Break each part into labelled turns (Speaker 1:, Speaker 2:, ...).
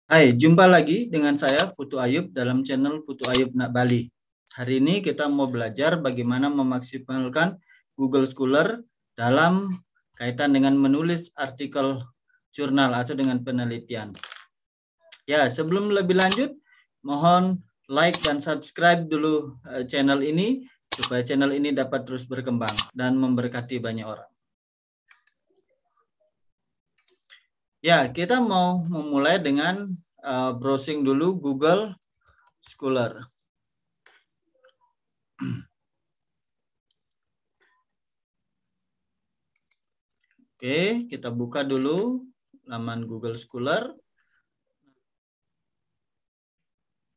Speaker 1: Hai, jumpa lagi dengan saya Putu Ayub dalam channel Putu Ayub Nak Bali. Hari ini kita mau belajar bagaimana memaksimalkan Google Scholar dalam kaitan dengan menulis artikel jurnal atau dengan penelitian. Ya, sebelum lebih lanjut, mohon like dan subscribe dulu channel ini supaya channel ini dapat terus berkembang dan memberkati banyak orang. Ya, kita mau memulai dengan browsing dulu Google Scholar. Oke, kita buka dulu laman Google Scholar.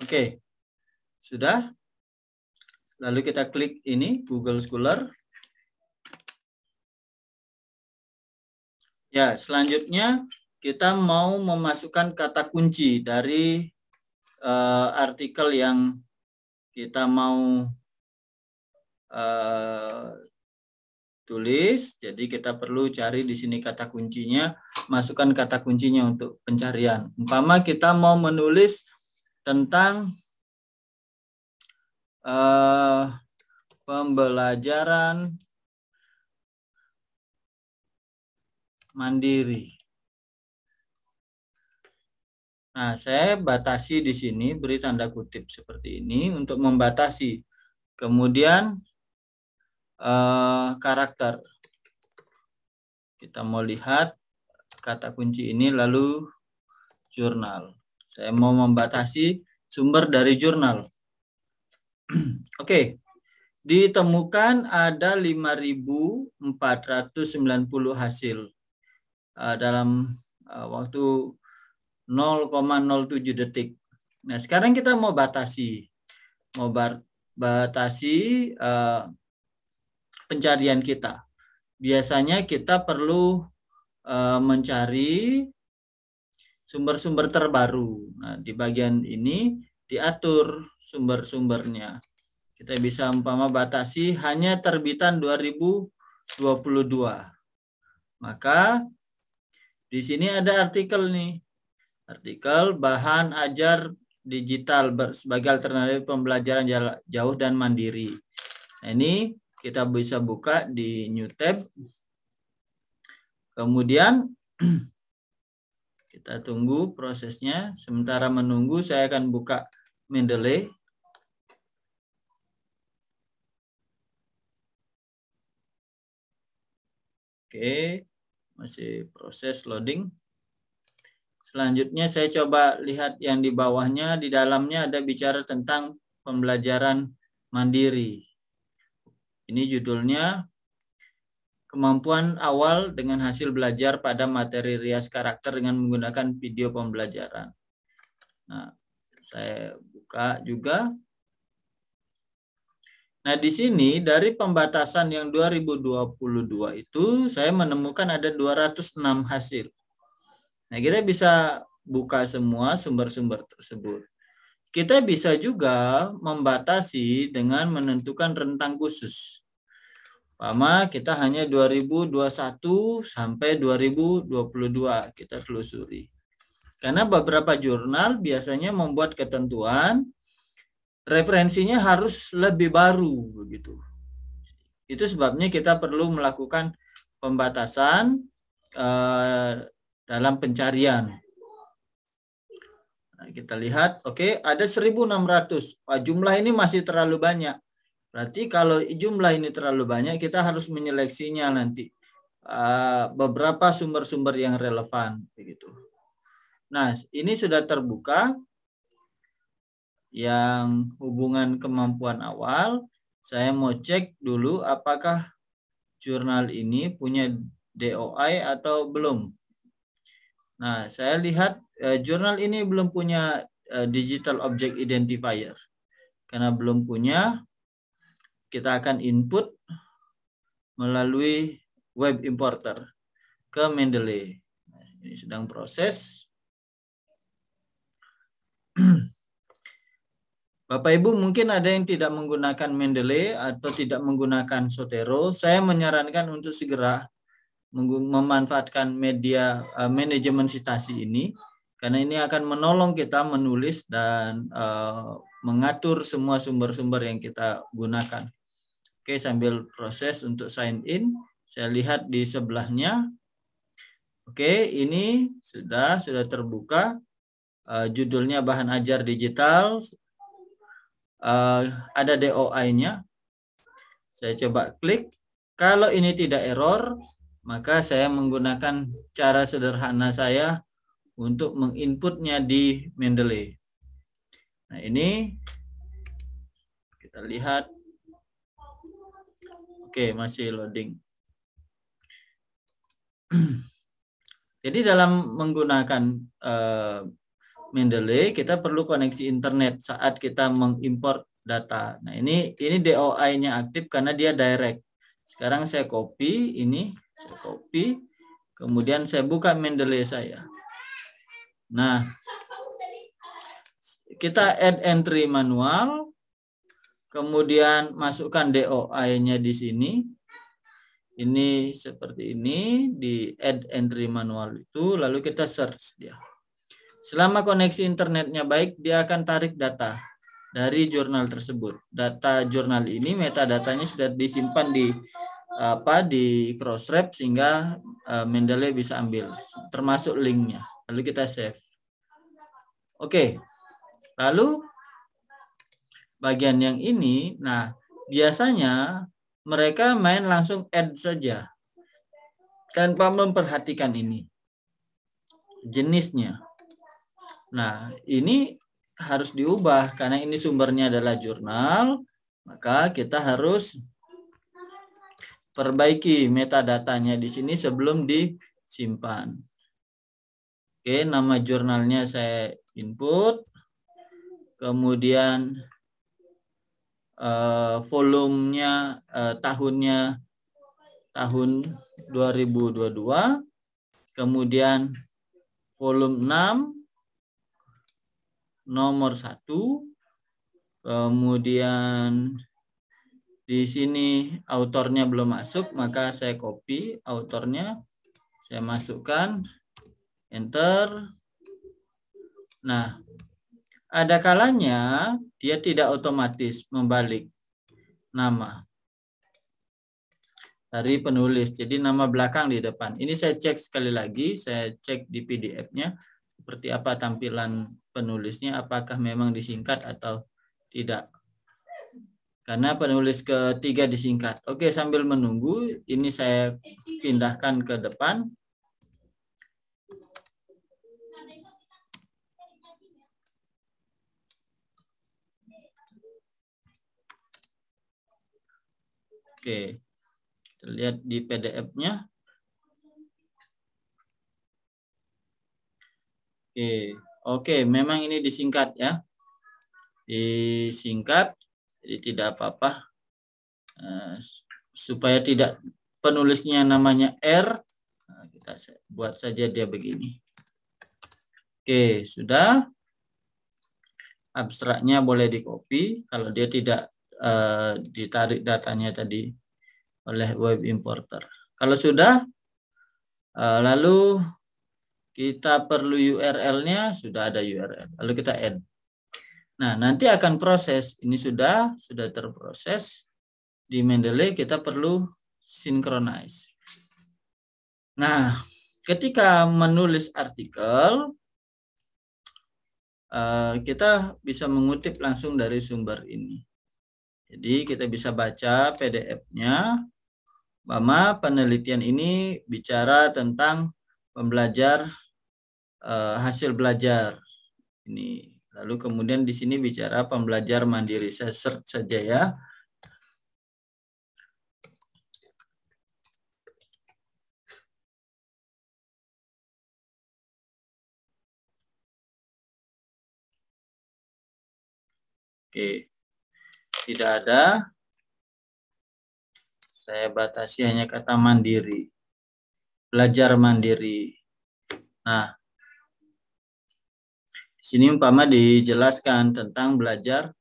Speaker 1: Oke, sudah. Lalu kita klik ini Google Scholar. Ya, selanjutnya kita mau memasukkan kata kunci dari artikel yang kita mau tulis. Jadi kita perlu cari di sini kata kuncinya, masukkan kata kuncinya untuk pencarian. Umpama kita mau menulis tentang pembelajaran mandiri. Nah, saya batasi di sini, beri tanda kutip seperti ini untuk membatasi. Kemudian karakter. Kita mau lihat kata kunci ini, lalu jurnal. Saya mau membatasi sumber dari jurnal. Oke, ditemukan ada 5.490 hasil dalam waktu 0,07 detik. Nah, sekarang kita mau batasi. Mau batasi pencarian kita. Biasanya kita perlu mencari sumber-sumber terbaru. Nah, di bagian ini diatur sumber-sumbernya. Kita bisa umpama batasi hanya terbitan 2022. Maka di sini ada artikel nih. Artikel bahan ajar digital sebagai alternatif pembelajaran jauh dan mandiri. Nah, ini kita bisa buka di new tab. Kemudian kita tunggu prosesnya. Sementara menunggu, saya akan buka Mendeley. Oke, masih proses loading. Selanjutnya saya coba lihat yang di bawahnya, di dalamnya ada bicara tentang pembelajaran mandiri. Ini judulnya kemampuan awal dengan hasil belajar pada materi rias karakter dengan menggunakan video pembelajaran. Nah, saya buka juga. Nah, di sini dari pembatasan yang 2022 itu saya menemukan ada 206 hasil. Nah, kita bisa buka semua sumber-sumber tersebut. Kita bisa juga membatasi dengan menentukan rentang khusus. Umpama kita hanya 2021 sampai 2022 kita telusuri. Karena beberapa jurnal biasanya membuat ketentuan referensinya harus lebih baru begitu. Itu sebabnya kita perlu melakukan pembatasan dalam pencarian. Nah, kita lihat, oke, ada 1.600. Jumlah ini masih terlalu banyak. Berarti kalau jumlah ini terlalu banyak, kita harus menyeleksinya nanti. Beberapa sumber-sumber yang relevan. Begitu. Nah, ini sudah terbuka. Yang hubungan kemampuan awal, saya mau cek dulu apakah jurnal ini punya DOI atau belum. Nah, saya lihat jurnal ini belum punya digital object identifier. Karena belum punya, kita akan input melalui web importer ke Mendeley. Nah, ini sedang proses. Bapak Ibu mungkin ada yang tidak menggunakan Mendeley atau tidak menggunakan Zotero. Saya menyarankan untuk segera memanfaatkan media manajemen citasi ini Karena ini akan menolong kita menulis dan mengatur semua sumber-sumber yang kita gunakan. Oke, sambil proses untuk sign in, saya lihat di sebelahnya. Oke, ini sudah terbuka. Judulnya bahan ajar digital. Ada DOI-nya. Saya coba klik. Kalau ini tidak error, maka saya menggunakan cara sederhana saya untuk menginputnya di Mendeley. Nah, ini kita lihat. Oke, masih loading. Jadi dalam menggunakan Mendeley, kita perlu koneksi internet saat kita mengimport data. Nah, ini DOI-nya aktif karena dia direct. Sekarang saya copy ini, kemudian saya buka Mendeley saya. Nah, kita add entry manual, kemudian masukkan DOI-nya di sini. Ini seperti ini, di add entry manual itu, lalu kita search dia. Selama koneksi internetnya baik, dia akan tarik data dari jurnal tersebut. Data jurnal ini, metadatanya sudah disimpan di Crossref sehingga Mendeley bisa ambil, termasuk linknya. Lalu kita save. Oke, lalu bagian yang ini, nah biasanya mereka main langsung add saja tanpa memperhatikan ini jenisnya. Nah, ini harus diubah karena ini sumbernya adalah jurnal, maka kita harus perbaiki metadatanya di sini sebelum disimpan. Oke, nama jurnalnya saya input, kemudian volumenya tahunnya tahun 2022, kemudian volume 6 nomor 1, kemudian di sini autornya belum masuk, maka saya copy autornya, saya masukkan, enter. Nah, ada kalanya dia tidak otomatis membalik nama dari penulis. Jadi nama belakang di depan. Ini saya cek sekali lagi, saya cek di PDF-nya seperti apa tampilan penulisnya, apakah memang disingkat atau tidak. Karena penulis ketiga disingkat. Oke, sambil menunggu, ini saya pindahkan ke depan. Oke, kita lihat di PDF-nya. Oke, memang ini disingkat ya. Disingkat, jadi tidak apa-apa. Supaya tidak penulisnya namanya R, kita buat saja dia begini. Oke, sudah. Abstraknya boleh di-copy kalau dia tidak ditarik datanya tadi oleh web importer. Kalau sudah, lalu kita perlu URL-nya, sudah ada URL. Lalu kita add. Nah, nanti akan proses. Ini sudah terproses. Di Mendeley kita perlu synchronize. Nah, ketika menulis artikel, kita bisa mengutip langsung dari sumber ini. Jadi kita bisa baca PDF-nya, bahwa penelitian ini bicara tentang pembelajar hasil belajar. Ini lalu kemudian di sini bicara pembelajar mandiri. Saya search saja ya. Oke, tidak ada. Saya batasi hanya kata mandiri. Belajar mandiri. Nah, di sini umpama dijelaskan tentang belajar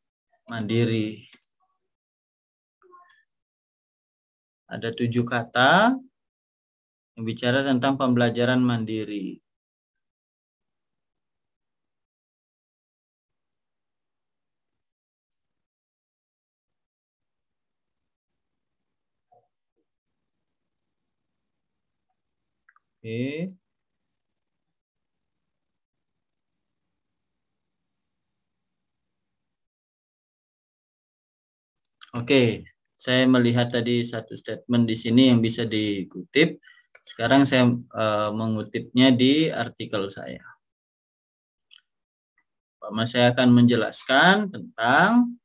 Speaker 1: mandiri. Ada 7 kata yang bicara tentang pembelajaran mandiri. Oke. Oke, saya melihat tadi satu statement di sini yang bisa dikutip. Sekarang saya mengutipnya di artikel saya. Saya akan menjelaskan tentang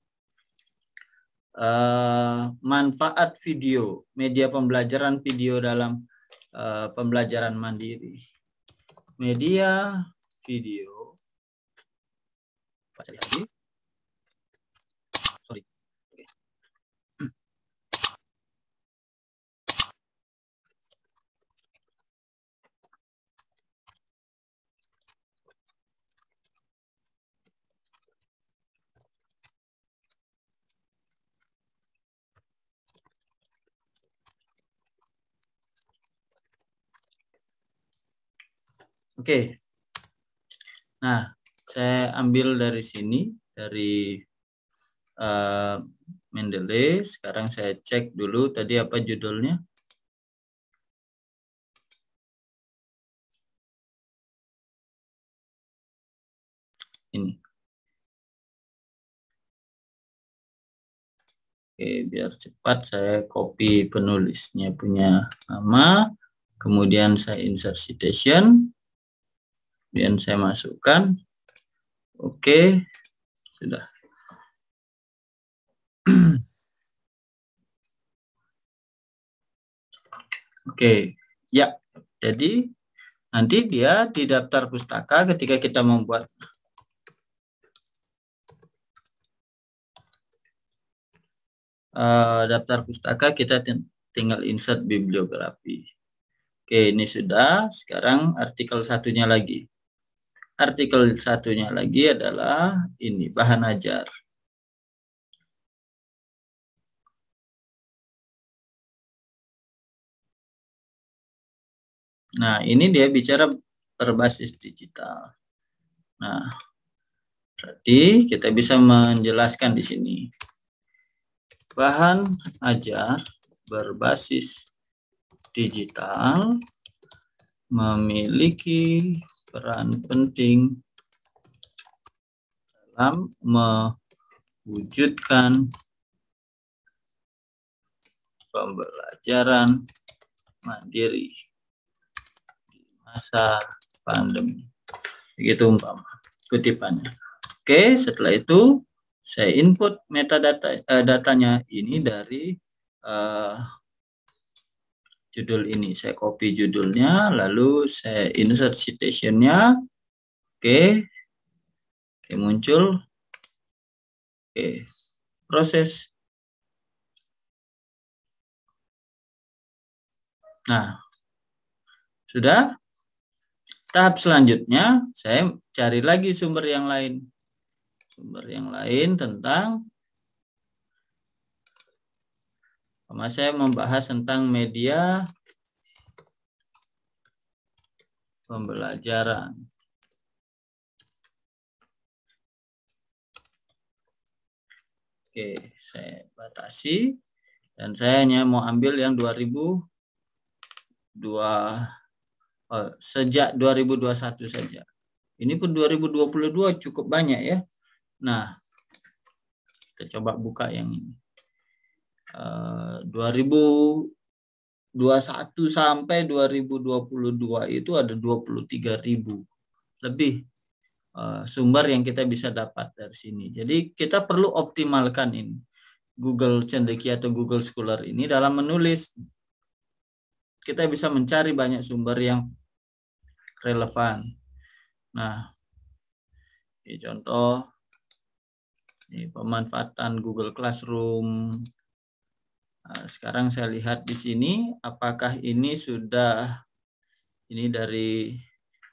Speaker 1: manfaat video, media pembelajaran video dalam pembelajaran mandiri. Media video. Baca lagi. Sorry. Oke. Nah, saya ambil dari sini, dari Mendeley. Sekarang saya cek dulu tadi apa judulnya. Ini. Oke, biar cepat saya copy penulisnya punya nama, kemudian saya insert citation, kemudian saya masukkan. Oke, sudah. Oke, ya. Jadi nanti dia di daftar pustaka ketika kita membuat daftar pustaka, kita tinggal insert bibliografi. Oke, ini sudah. Sekarang artikel satunya lagi. Artikel satunya lagi adalah ini, bahan ajar. Nah, ini dia bicara berbasis digital. Nah, berarti kita bisa menjelaskan di sini. Bahan ajar berbasis digital memiliki peran penting dalam mewujudkan pembelajaran mandiri di masa pandemi. Begitu umpama kutipannya. Oke, setelah itu saya input metadata datanya ini dari judul ini. Saya copy judulnya, lalu saya insert citation-nya. Oke, muncul. Oke, proses. Nah, sudah. Tahap selanjutnya, saya cari lagi sumber yang lain. Sumber yang lain tentang, saya membahas tentang media pembelajaran. Oke, saya batasi. Dan saya hanya mau ambil yang 2002. Sejak 2021 saja. Ini pun 2022 cukup banyak ya. Nah, kita coba buka yang ini. 2021 sampai 2022 itu ada 23.000 lebih sumber yang kita bisa dapat dari sini. Jadi kita perlu optimalkan ini. Google Cendekia atau Google Scholar ini dalam menulis. Kita bisa mencari banyak sumber yang relevan. Nah, ini contoh ini pemanfaatan Google Classroom. Nah, sekarang saya lihat di sini apakah ini sudah ini dari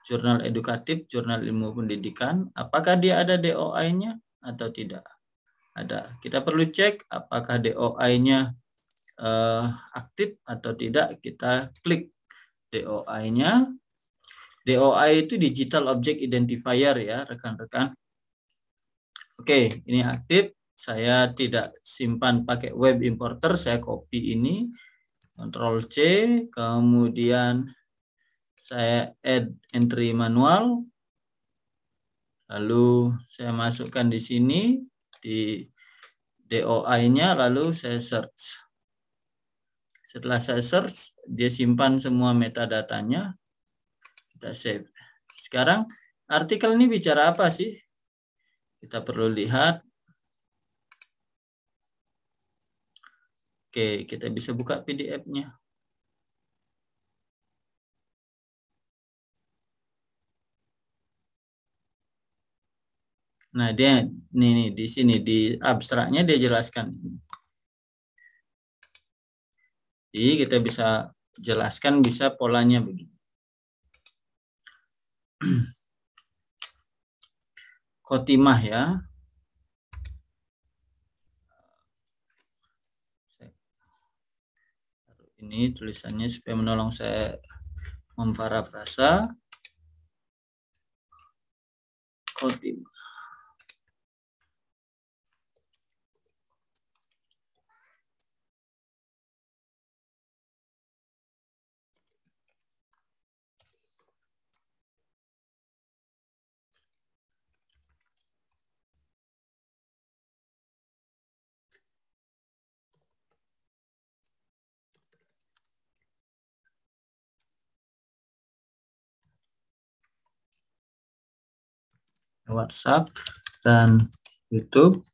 Speaker 1: jurnal edukatif, jurnal ilmu pendidikan, apakah dia ada DOI-nya atau tidak? Ada. Kita perlu cek apakah DOI-nya aktif atau tidak. Kita klik DOI-nya. DOI itu Digital Object Identifier ya, rekan-rekan. Oke, ini aktif. Saya tidak simpan pakai web importer, saya copy ini, Ctrl C, kemudian saya add entry manual. Lalu saya masukkan di sini di DOI-nya, lalu saya search. Setelah saya search, dia simpan semua metadatanya. Kita save. Sekarang artikel ini bicara apa sih? Kita perlu lihat. Oke, kita bisa buka PDF-nya. Nah, dia nih di sini di abstraknya dia jelaskan. Jadi kita bisa jelaskan, bisa polanya begini. Khotimah ya. Ini tulisannya supaya menolong saya memparafrasa. Khotimah. WhatsApp dan YouTube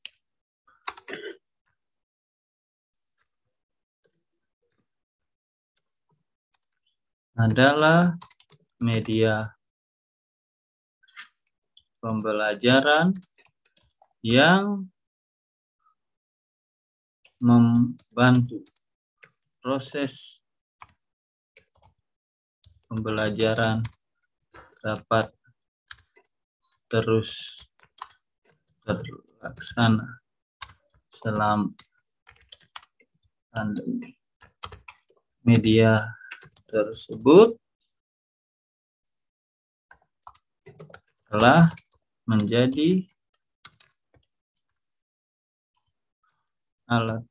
Speaker 1: adalah media pembelajaran yang membantu proses pembelajaran dapat terus terlaksana selama pandemi. Media tersebut telah menjadi alat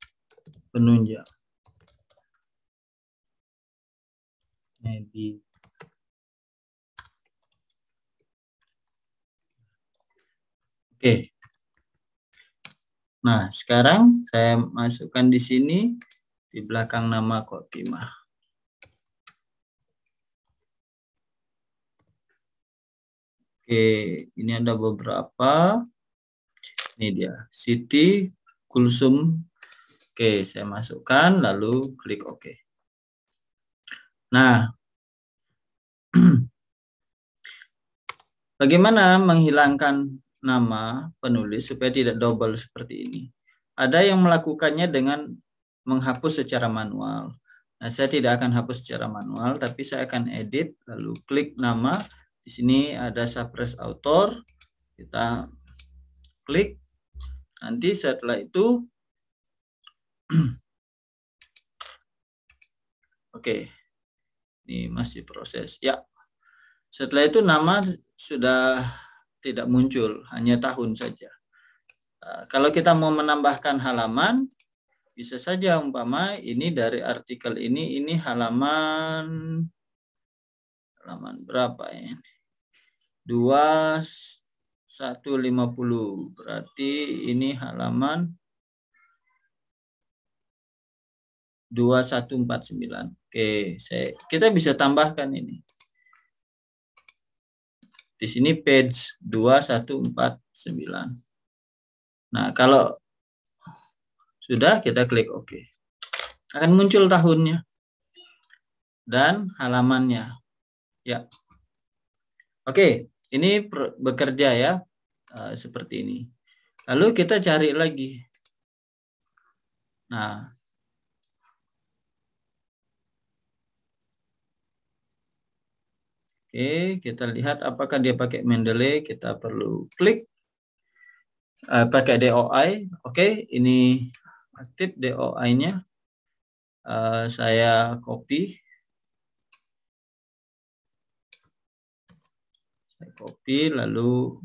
Speaker 1: penunjang media. Oke. Nah, sekarang saya masukkan di sini di belakang nama Khotimah. Oke, ini ada beberapa. Ini dia, Siti Kulsum. Oke, saya masukkan lalu klik OK. Nah, bagaimana menghilangkan nama penulis supaya tidak double seperti ini? Ada yang melakukannya dengan menghapus secara manual. Nah, saya tidak akan hapus secara manual, tapi saya akan edit, lalu klik nama. Di sini ada suppress author. Kita klik. Nanti setelah itu, oke, ini masih proses. Ya, setelah itu nama sudah tidak muncul, hanya tahun saja. Kalau kita mau menambahkan halaman, bisa saja umpama ini dari artikel ini halaman berapa ya? 2150. Berarti ini halaman 2149. Oke, kita bisa tambahkan ini. Di sini page 2149. Nah, kalau sudah kita klik OK. Akan muncul tahunnya dan halamannya. Ya. Oke, ini bekerja ya. Seperti ini. Lalu kita cari lagi. Nah, oke, kita lihat apakah dia pakai Mendeley. Kita perlu klik. Pakai DOI. Oke, ini aktif DOI-nya. Saya copy. Saya copy, lalu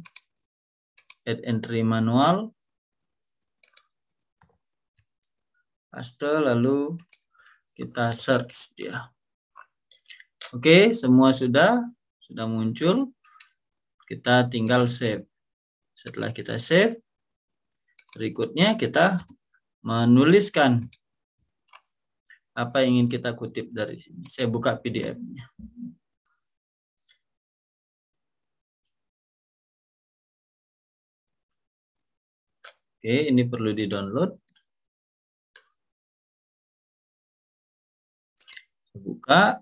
Speaker 1: add entry manual. Paste, lalu kita search dia. Oke, semua sudah muncul. Kita tinggal save. Setelah kita save, berikutnya kita menuliskan apa yang ingin kita kutip dari sini. Saya buka PDF-nya. Oke, ini perlu di-download. Saya buka.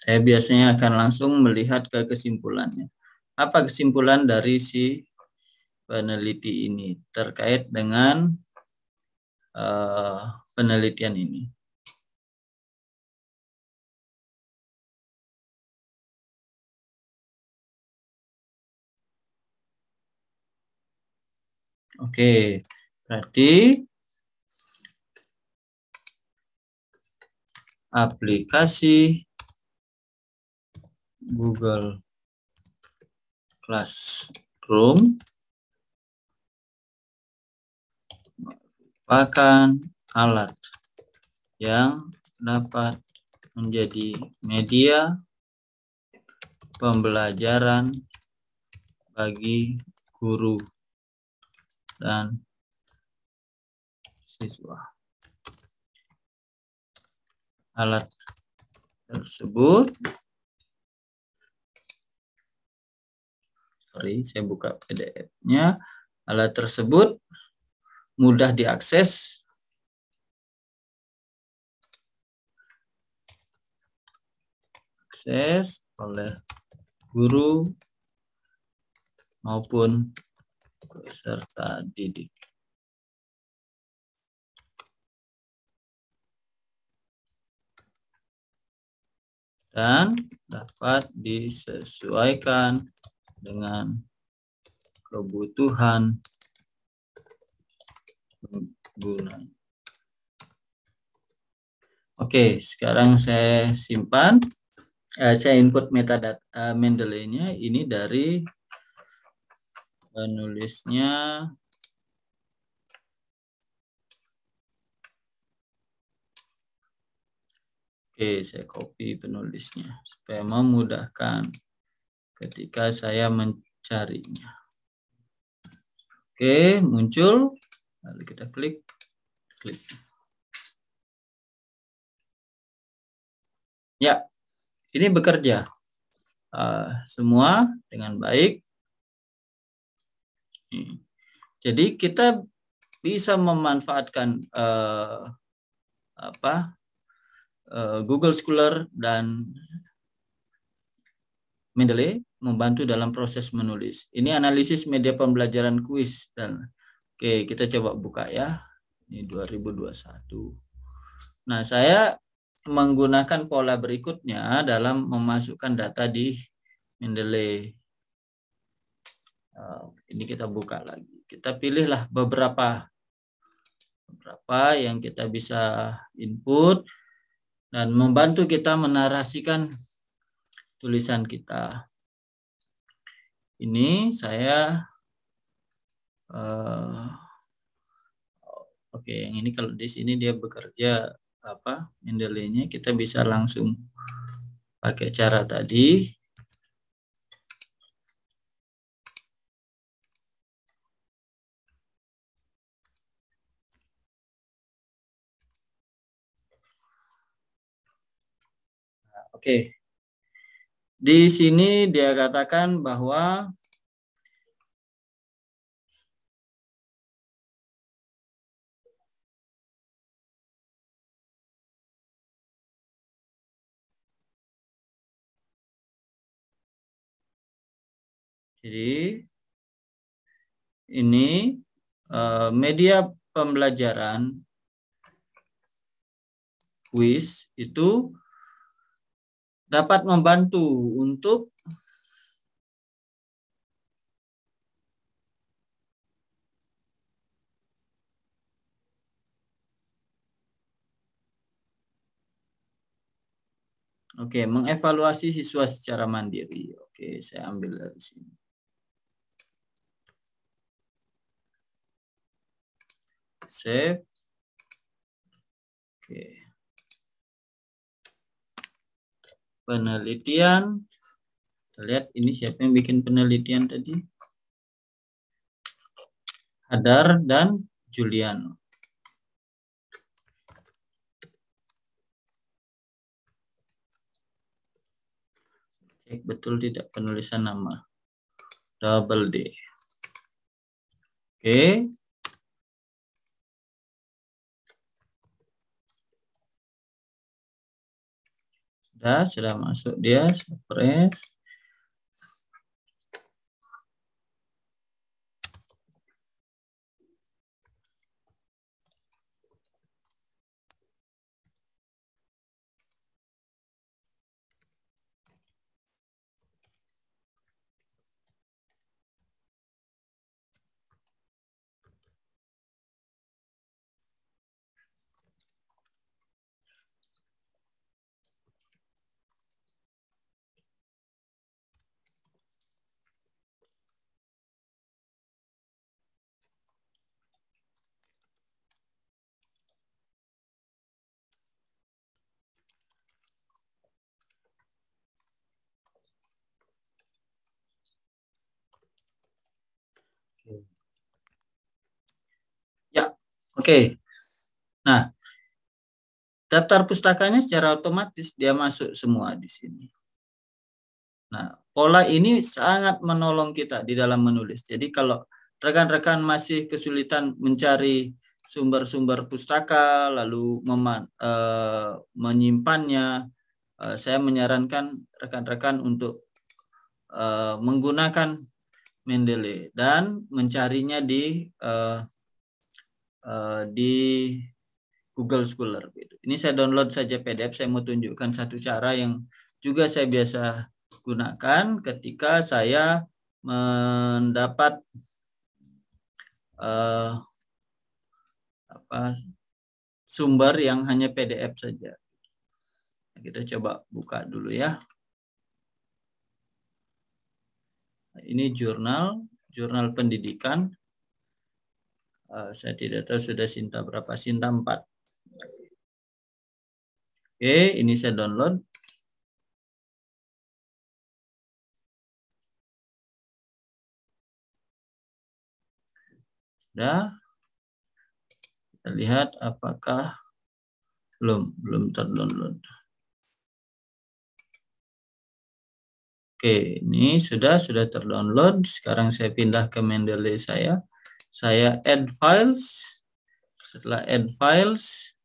Speaker 1: Saya biasanya akan langsung melihat ke kesimpulannya. Apa kesimpulan dari si peneliti ini terkait dengan penelitian ini? Oke, berarti aplikasi Google Classroom merupakan alat yang dapat menjadi media pembelajaran bagi guru dan siswa. Alat tersebut, saya buka PDF-nya. Alat tersebut mudah diakses oleh guru maupun peserta didik. Dan dapat disesuaikan dengan kebutuhan pengguna. Oke, sekarang saya simpan. Saya input metadata Mendeley-nya. Ini dari penulisnya. Oke, saya copy penulisnya supaya memudahkan ketika saya mencarinya. Oke, muncul. Lalu kita klik. Ya, ini bekerja. Semua dengan baik. Jadi kita bisa memanfaatkan Google Scholar dan Mendeley membantu dalam proses menulis. Ini analisis media pembelajaran kuis dan oke, kita coba buka ya. Ini 2021. Nah, saya menggunakan pola berikutnya dalam memasukkan data di Mendeley. Ini kita buka lagi. Kita pilihlah beberapa yang kita bisa input dan membantu kita menarasikan tulisan kita. Ini saya oke, yang ini kalau di sini dia bekerja Mendeley-nya, kita bisa langsung pakai cara tadi. Oke. Di sini dia katakan bahwa jadi ini media pembelajaran kuis itu dapat membantu untuk Oke, mengevaluasi siswa secara mandiri. Oke, saya ambil dari sini. Save. Oke. Penelitian. Kita lihat ini siapa yang bikin penelitian tadi. Hadar dan Juliano. Cek betul tidak penulisan nama. Double D. Oke. Sudah masuk dia. Press. Ya, oke. Nah, daftar pustakanya secara otomatis dia masuk semua di sini. Nah, pola ini sangat menolong kita di dalam menulis. Jadi kalau rekan-rekan masih kesulitan mencari sumber-sumber pustaka, lalu menyimpannya, saya menyarankan rekan-rekan untuk menggunakan Mendeley dan mencarinya di Google Scholar. Ini saya download saja PDF. Saya mau tunjukkan satu cara yang juga saya biasa gunakan ketika saya mendapat sumber yang hanya PDF saja. Kita coba buka dulu ya. Ini jurnal pendidikan. Saya tidak tahu sudah Sinta berapa. Sinta 4. Oke, ini saya download. Sudah. Kita lihat apakah belum terdownload. Oke, ini sudah terdownload. Sekarang saya pindah ke Mendeley saya. Saya add files. Setelah add files,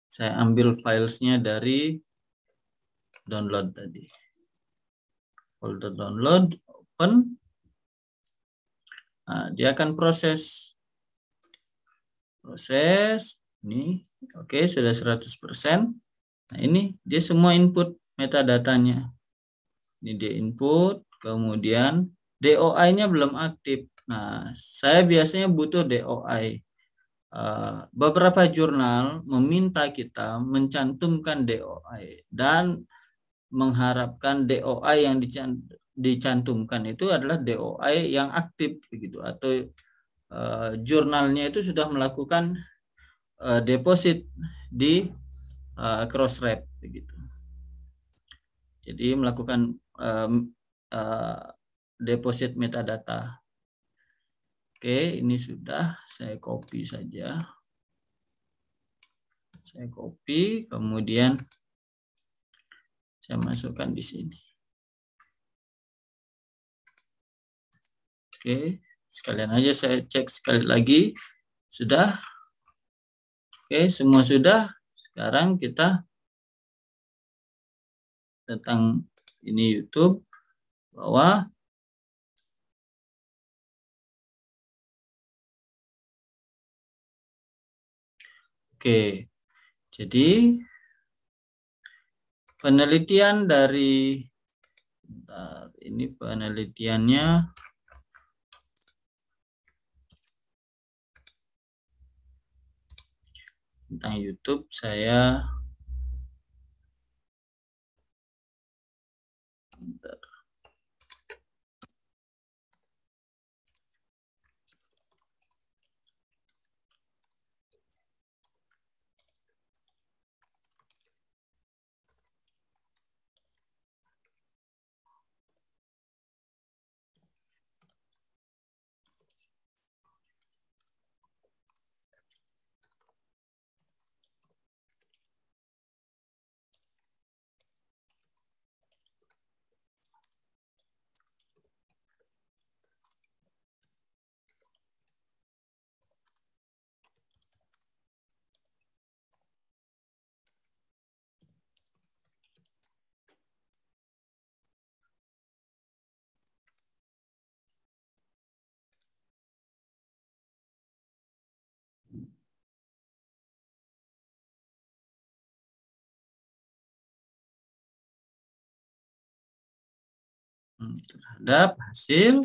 Speaker 1: saya ambil filesnya dari download tadi. Folder download, open. Nah, dia akan proses. Ini, oke, sudah 100%. Nah, ini dia semua input metadatanya. Ini dia input, kemudian DOI-nya belum aktif. Nah, saya biasanya butuh DOI. Beberapa jurnal meminta kita mencantumkan DOI dan mengharapkan DOI yang dicantumkan itu adalah DOI yang aktif begitu, atau jurnalnya itu sudah melakukan deposit di Crossref begitu. Jadi melakukan deposit metadata. Oke, ini sudah saya copy saja. Saya copy, kemudian saya masukkan di sini. Oke, sekalian aja saya cek sekali lagi. Sudah? Oke, semua sudah. Sekarang kita tentang ini YouTube bawah. Oke, jadi penelitian dari Bentar, ini penelitiannya. Tentang YouTube saya. Bentar. Terhadap hasil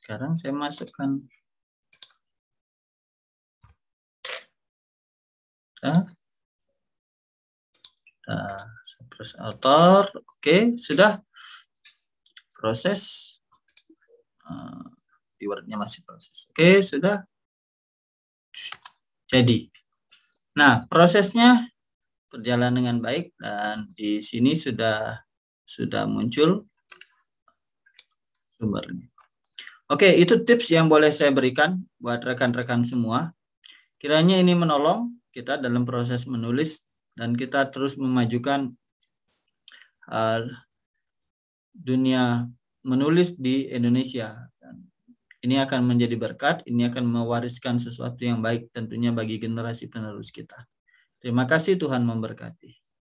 Speaker 1: sekarang saya masukkan press author. Sudah proses. Keywordnya masih proses. Sudah jadi. Nah, prosesnya berjalan dengan baik dan di sini sudah muncul sumbernya. Itu tips yang boleh saya berikan buat rekan-rekan semua. Kiranya ini menolong kita dalam proses menulis dan kita terus memajukan dunia menulis di Indonesia. Ini akan menjadi berkat, ini akan mewariskan sesuatu yang baik tentunya bagi generasi penerus kita. Terima kasih, Tuhan memberkati.